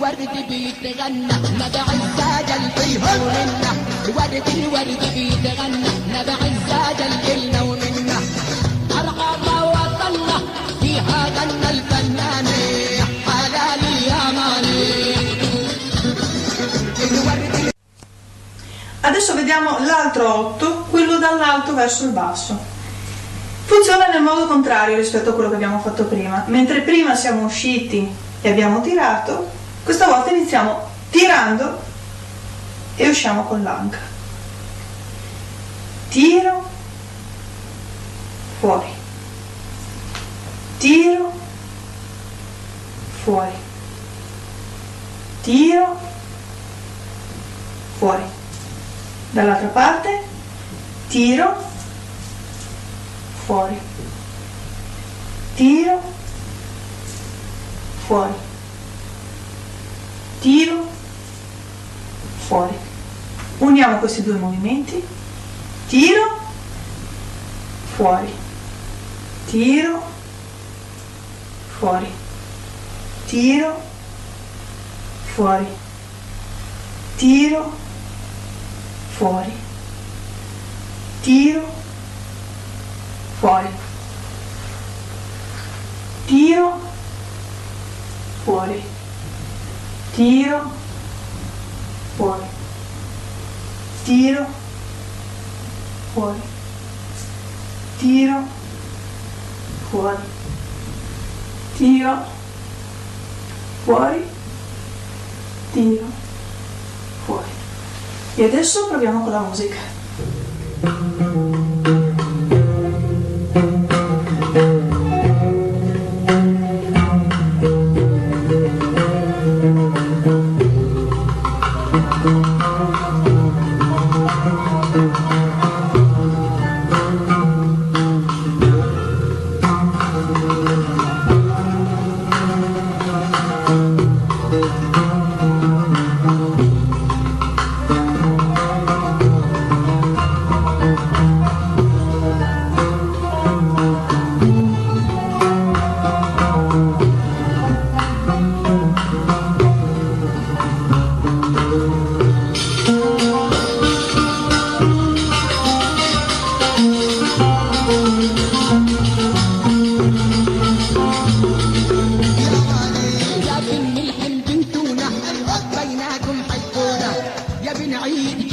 الورد بيتغنى نبع الساجل فيها ومنا الورد بيتغنى نبع الساجل إلنا ومنا أرقى وطلنا فيها غنى الفنان حلالي يا مالي. Adesso vediamo l'altro 8, quello dall'alto verso il basso. Funziona nel modo contrario rispetto a quello che abbiamo fatto prima. Mentre prima siamo usciti e abbiamo tirato, questa volta iniziamo tirando e usciamo con l'anca. Tiro, fuori. Tiro, fuori. Tiro, fuori. Dall'altra parte, tiro, fuori, tiro, fuori, tiro, fuori. Uniamo questi due movimenti, tiro, fuori, tiro, fuori, tiro, fuori, tiro, fuori, tiro, fuori, tiro, fuori, tiro, fuori, tiro, fuori, tiro, fuori, tiro, fuori, tiro, fuori. E adesso proviamo con la musica. يا بن عيد